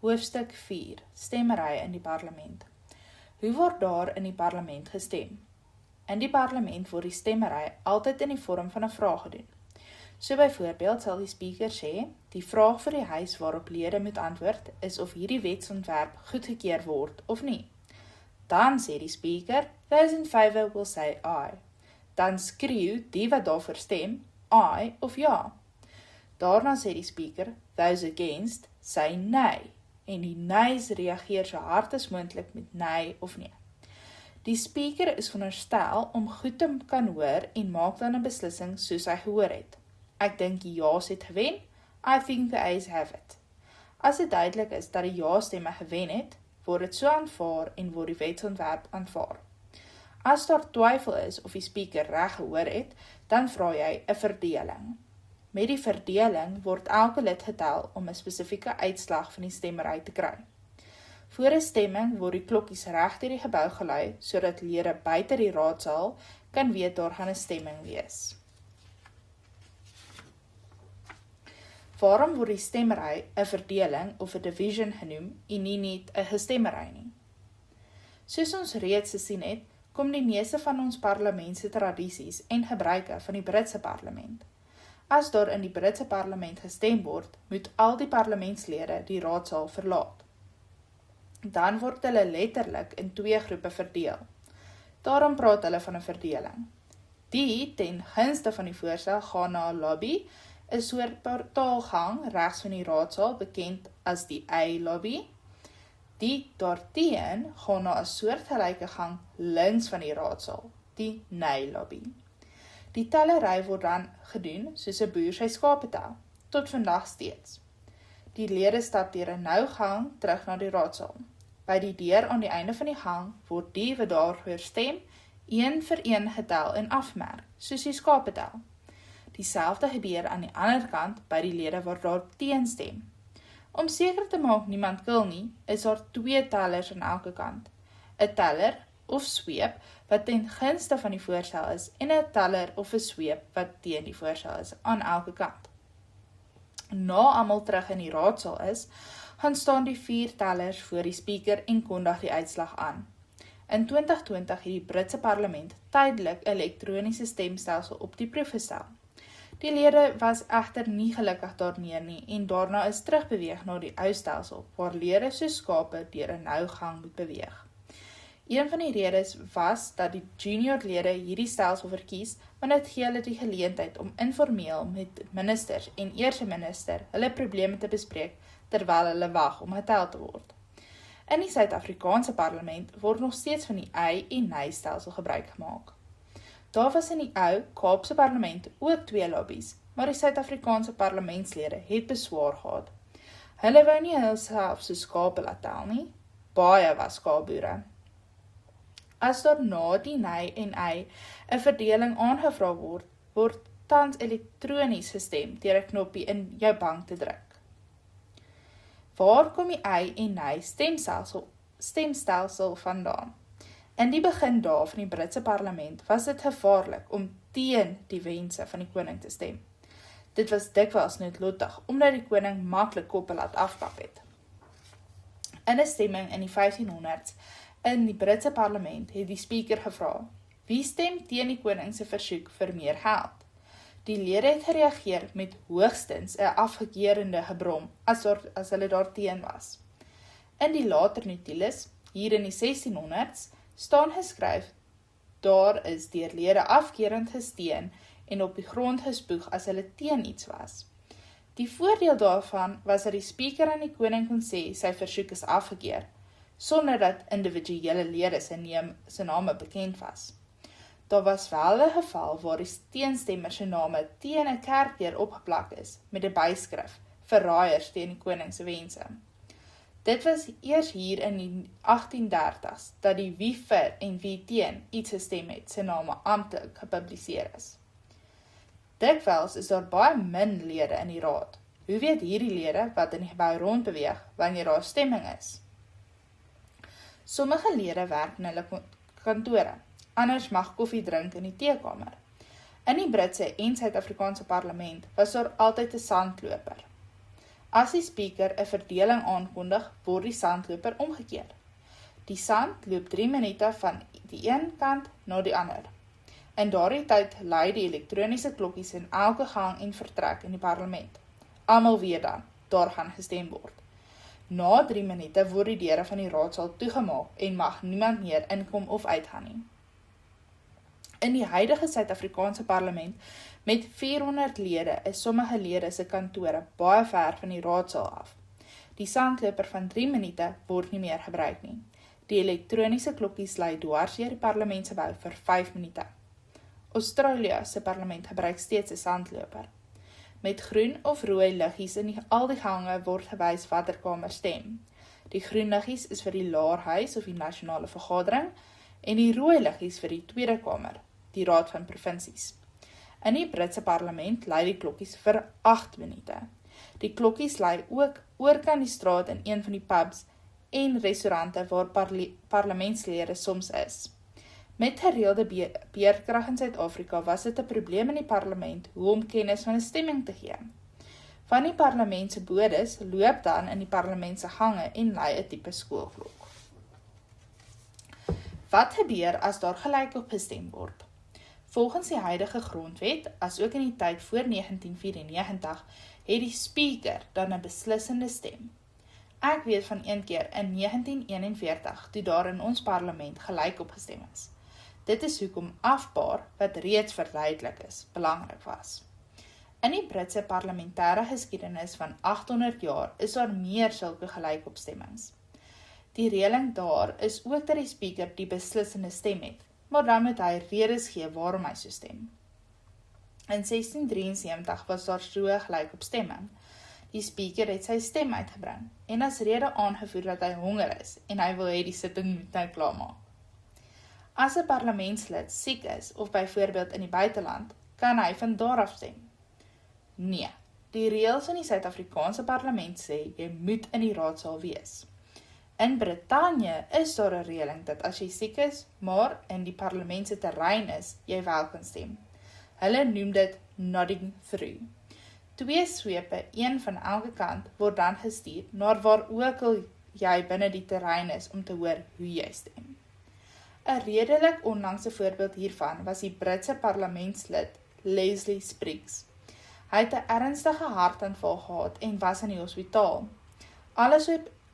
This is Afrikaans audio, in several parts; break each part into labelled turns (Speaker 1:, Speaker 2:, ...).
Speaker 1: Hoofstuk 4. Stemmery in die parlement. Hoe word daar in die parlement gestem? In die parlement word die stemmery altyd in die vorm van 'n vraag gedoen. So byvoorbeeld sal die spreker sê, die vraag vir die huis waarop lede moet antwoord is of hierdie wetsontwerp goedgekeur word of nie. Dan sê die spreker, those in favour will say aye. Dan skreeu die wat daarvoor stem, aye of ja. Daarna sê die spreker, those against, say nay. En die nays reageer so hard as moontlik met nee of nee. Die spreker is veronderstel om goed te kan hoor en maak dan 'n beslissing soos hy gehoor het. Ek dink die ja's het gewen, I think the ayes have it. As dit duidelik is dat die ja-stemme gewen het, word dit so aanvaar en word die wetsontwerp aanvaar. As daar twyfel is of die spreker reg gehoor het, dan vra jy 'n verdeling. Met die verdeling word elke lid getel om 'n spesifieke uitslag van die stemmery te kry. Voor 'n stemming word die klokkies reg deur die gebou gelui, sodat lede buite die raadsaal kan weet daar gaan 'n stemming wees. Waarom word die stemmery 'n verdeling of 'n division genoem en nie net 'n gestemmery nie? Soos ons reeds gesien het, kom die meeste van ons parlement se tradisies en gebruike van die Britse parlement. As daar in die Britse parlement gestem word, moet al die parlementslede die raadsaal verlaat. Dan word hulle letterlik in 2 groepe verdeel. Daarom praat hulle van 'n verdeling. Die ten gunste van die voorstel gaan na 'n lobby, 'n soort portaalgang regs van die raadsaal bekend as die A-lobby. Die daarteen gaan na 'n soortgelyke gang links van die raadsaal, die nee-lobby. Die tellery word dan gedoen soos 'n boer sy skape tel, tot vandag steeds. Die lede stap deur 'n nou gang terug na die raadsaal. By die deur aan die einde van die gang word die wat daarvoor stem, een vir een getel en afmerk, soos die skape tel. Dieselfde gebeur aan die ander kant by die lede wat daar teen stem. Om seker te maak niemand kil nie, is daar 2 tellers aan elke kant. 'n Teller of sweep wat ten gunste van die voorstel is en 'n teller of 'n sweep wat teen die voorstel is aan elke kant. Na almal terug in die raadsaal is, gaan staan die 4 tellers voor die spreker en kondig die uitslag aan. In 2020 het die Britse parlement tydelik 'n elektroniese stemstelsel op die proef gestel. Die lede was egter nie gelukkig daarmee nie en daarna is terugbeweeg na die ou stelsel, waar lede soos skape deur 'n nou gang moet beweeg. Een van die redes was dat die junior lede hierdie stelsel verkies, want dit gee hulle die geleentheid om informeel met ministers en eerste minister hulle probleme te bespreek terwyl hulle wag om getel te word. In die Suid-Afrikaanse parlement word nog steeds van die ei en nei stelsel gebruik gemaak. Daar was in die ou Kaapse parlement ook 2 lobbies, maar die Suid-Afrikaanse parlementslede het beswaar gehad. Hulle wou nie hulself so skape laat tel nie, baie was skaapboere. As daar na die nei en ei 'n verdeling aangevra word, word tans elektronies gestem deur 'n knoppie in jou bank te druk. Waar kom die ei en nei stemstelsel vandaan? In die begin dae van die Britse parlement was dit gevaarlik om teen die wense van die koning te stem. Dit was dikwels noodlottig, omdat die koning maklik koppe laat afkap het. In 'n stemming in die 1500s in die Britse parlement het die spreker gevra, wie stem teen die koning se versoek vir meer geld? Die lede het gereageer met hoogstens 'n afgekeurende gebrom as hulle daarteen was. In die later notules, hier in die 1600s, staan geskryf, daar is deur lede afkeurend gesteen en op die grond gespoeg as hulle teen iets was. Die voordeel daarvan was dat die spreker aan die koning kon sê sy versoek is afgekeur, sonder dat individuele lede se name bekend was. Daar was wel 'n geval waar die teenstemmer se name teen 'n kerkdeur opgeplak is, met 'n byskrif, verraaiers teen die koning se wense. Dit was eers hier in die 1830s, dat die wie vir en wie teen iets gestem het, se name amptelik gepubliseer is. Dikwels is daar baie min lede in die raad. Hoe weet hierdie lede wat in die gebou rondbeweeg, wanneer daar stemming is? Sommige lede werk in hulle kantore, anders mag koffie drink in die teekamer. In die Britse en Suid-Afrikaanse parlement was daar altyd 'n sandloper. As die speaker 'n verdeling aankondig, word die sandloper omgekeer. Die sand loop 3 minute van die een kant na die ander. In daardie tyd lui die elektroniese klokkies in elke gang en vertrek in die parlement. Almal weet dan, daar gaan gestem word. Na 3 minute word die deure van die raadsaal toegemaak en mag niemand meer inkom of uitgaan nie. In die huidige Suid-Afrikaanse parlement met 400 lede is sommige lede se kantore baie ver van die raadsaal af. Die sandloper van 3 minute word nie meer gebruik nie. Die elektroniese klokkies lui dwars deur die parlementsgebou vir 5 minute. Australië se parlement gebruik steeds 'n sandloper. Met groen of rooi liggies in al die gange word gewys watter kamer stem. Die groen liggies is vir die Laerhuis of die Nasionale Vergadering en die rooi liggies vir die Tweede Kamer, die Raad van Provinsies. In die Britse parlement lui die klokkies vir 8 minute. Die klokkies lui ook oorkant die straat in een van die pubs en restaurante waar parlementslede soms is. Met gereelde beerkrag in Suid-Afrika was dit 'n probleem in die parlement hoe om kennis van 'n stemming te gee. Van die parlement se bodes loop dan in die parlement se gange en lui 'n tipe skoolklok. Wat gebeur as daar gelykop gestem word? Volgens die huidige grondwet, asook in die tyd voor 1994, het die speaker dan 'n beslissende stem. Ek weet van een keer in 1941, toe daar in ons parlement gelykop gestem is. Dit is hoekom afbaar, wat reeds verduidelik is, belangrik was. In die Britse parlementêre geskiedenis van 800 jaar is daar meer sulke gelykopstemmings. Die reëling daar is ook dat die speaker die beslissende stem het, maar dan moet hy redes gee waarom hy so stem. In 1673 was daar so 'n gelykopstemming. Die speaker het sy stem uitgebring en as rede aangevoer dat hy honger is en hy wil hê die sitting moet nou klaarmaak. As 'n parlementslid siek is of byvoorbeeld in die buiteland, kan hy van daar af stem. Nee, die reëls in die Suid-Afrikaanse parlement sê jy moet in die raadsaal wees. In Brittanje is daar 'n reëling dat as jy siek is, maar in die parlement se terrein is, jy wel kan stem. Hulle noem dit nodding through. 2 swepe, een van elke kant, word dan gestuur na waar ook al jy binne die terrein is om te hoor hoe jy stem. 'n redelik onlangse voorbeeld hiervan was die Britse parlementslid Leslie Spriggs. Hy het 'n ernstige hartaanval gehad en was in die hospitaal.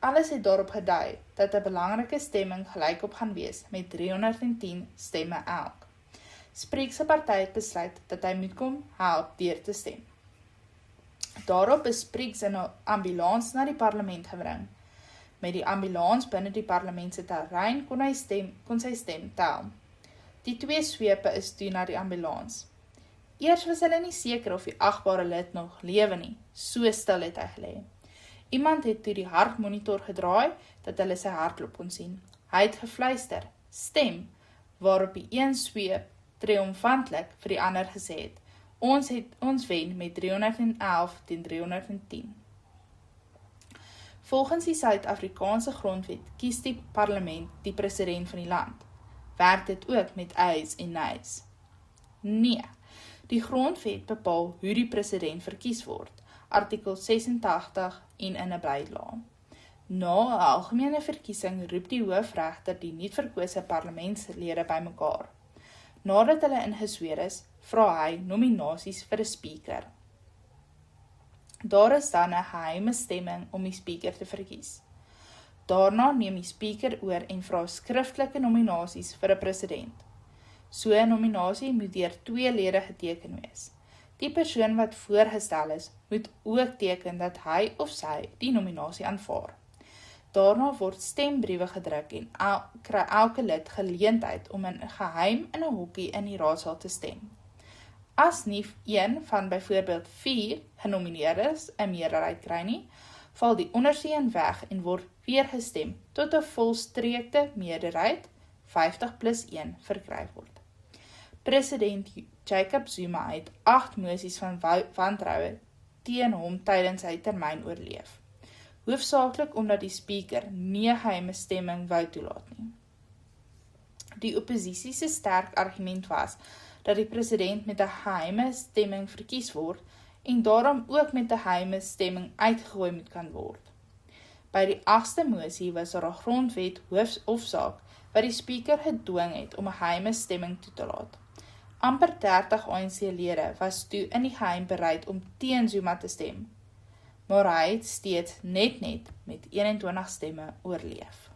Speaker 1: Alles het daarop gedui dat 'n belangrike stemming gelykop gaan wees met 310 stemme elk. Spriggs se party het besluit dat hy moet kom help deur te stem. Daarop is Spriggs in 'n ambulans na die parlement gebring. Met die ambulans binne die parlement se terrein kon sy stem tel. Die 2 swepe is toe na die ambulans. Eers was hulle nie seker of die agbare lid nog lewe nie, so stil het hy gelê. Iemand het toe die hartmonitor gedraai, dat hulle sy hartklop kon sien. Hy het gefluister, stem, waarop die een sweep triomfantlik vir die ander gesê het, ons wen met 311 teen 310. Volgens die Suid-Afrikaanse grondwet kies die parlement die president van die land. Werk dit ook met ayes en nays? Nee, die grondwet bepaal hoe die president verkies word, artikel 86 en in 'n bylaag. Na 'n algemene verkiesing roep die hoofregter die nie verkose parlementslede bymekaar. Nadat hulle ingesweer is, vra hy nominasies vir 'n speaker. Daar is dan 'n geheime stemming om die speaker te verkies. Daarna neem die speaker oor en vra skriftelike nominasies vir 'n president. So 'n nominasie moet deur 2 lede geteken wees. Die persoon wat voorgestel is, moet ook teken dat hy of sy die nominasie aanvaar. Daarna word stembriewe gedruk en kry elke lid geleentheid om in geheim in 'n hokkie in die raadsaal te stem. As nie een van byvoorbeeld 4 genomineer is, 'n meerderheid kry nie, val die onderste een weg en word weer gestem tot 'n volstreekte meerderheid 50+1 verkry word. President Jacob Zuma het 8 mosies van wantroue teen hom tydens sy termyn oorleef. Hoofsaaklik omdat die speaker nie 'n geheime stemming wou toelaat nie. Die opposisie se sterk argument was dat die president met 'n geheime stemming verkies word en daarom ook met 'n geheime stemming uitgegooi moet kan word. By die 8ste mosie was daar 'n grondwet hofsaak wat die speaker gedwing het om 'n geheime stemming toe te laat. Amper 30 ANC-lede was toe in die geheim bereid om teen Zuma te stem, maar hy het steeds net met 21 stemme oorleef.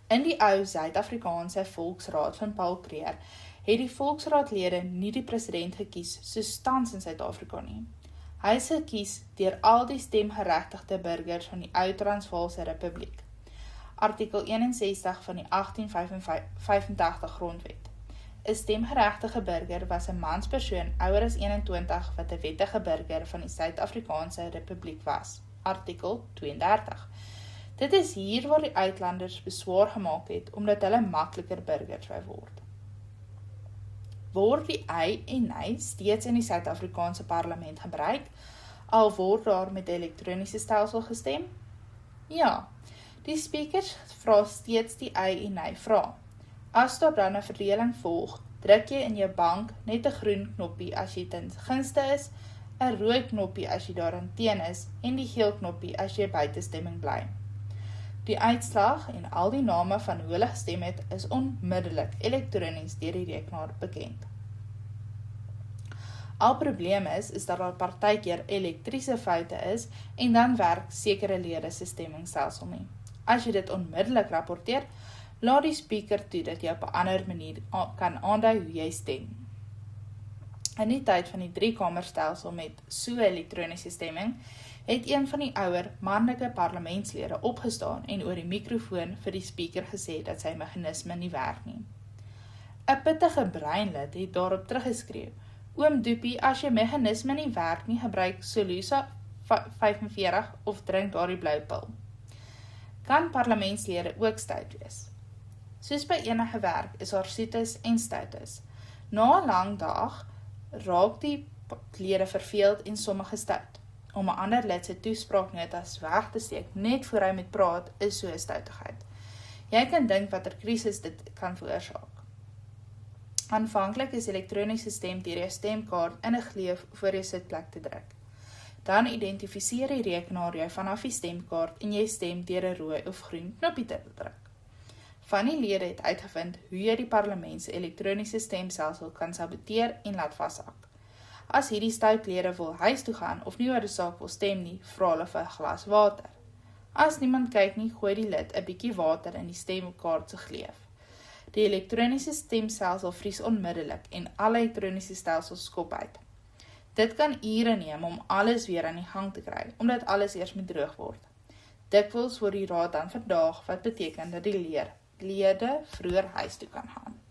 Speaker 1: In die ou Suid-Afrikaanse Volksraad van Paul Kruger het die Volksraadlede nie die president gekies soos tans in Suid-Afrika nie. Hy is gekies deur al die stemgeregtigde burgers van die ou Transvaalse Republiek. Artikel 61 van die 1885 grondwet. 'n Stemgeregtige burger was 'n manspersoon ouer as 21 wat 'n wettige burger van die Suid-Afrikaanse Republiek was. Artikel 32. Dit is hier waar die uitlanders beswaar gemaak het, omdat hulle makliker burgers wou word. Word die ei en nei steeds in die Suid-Afrikaanse parlement gebruik, al word daar met 'n elektroniese stelsel gestem? Ja, die speakers vra steeds die ei en nei vrae. As daar dan 'n verdeling volg, druk jy in jou bank net 'n groen knoppie as jy ten gunste is, 'n rooi knoppie as jy daaraan teen is en die geel knoppie as jy buite stemming bly. Die uitslag en al die name van hoe hulle gestem het is onmiddellik elektronies deur die rekenaar bekend. Al probleem is dat daar partykeer elektriese foute is en dan werk sekere lede se stemmingsstelsel nie. As jy dit onmiddellik rapporteer, laat die speaker toe dat jy op 'n ander manier kan aandui hoe jy stem. In die tyd van die 3-kamerstelsel met so elektroniese stemming, het een van die ouer manlike parlementslede opgestaan en oor die mikrofoon vir die speaker gesê dat sy meganisme nie werk nie. 'n pittige breinlid het daarop teruggeskreeu: "Oom Doopie, as jou meganisme nie werk nie, gebruik Solusa 45 of drink daardie blou pil." Kan parlementslede ook stout wees? Soos by enige werk is daar soetes en stoutes. Na 'n lang dag raak die lede verveeld en sommige stout. Om 'n ander lid se toespraaknotas weg te steek net voor hy moet praat, is so 'n stoutigheid. Jy kan dink watter krisis dit kan veroorsaak. Aanvanklik is elektroniese stem deur jou stemkaart in 'n gleuf voor jou sitplek te druk. Dan identifiseer die rekenaar jou vanaf die stemkaart en jy stem deur 'n rooi of groen knoppie te druk. Van die lede het uitgevind hoe jy die parlement se elektroniese stemstelsel kan saboteer en laat vashak. As hierdie stoutlede wil huis toe gaan of nie oor die saak wil stem nie, vra hulle vir 'n glas water. As niemand kyk nie, gooi die lid 'n bietjie water in die stemkaart se gleuf. Die elektroniese stemstelsel vries onmiddellik en alle elektroniese stelsels skop uit. Dit kan ure neem om alles weer aan die gang te kry, omdat alles eers moet droog word. Dikwels word die raad dan verdaag, wat beteken dat die lede vroeër huis toe kan gaan.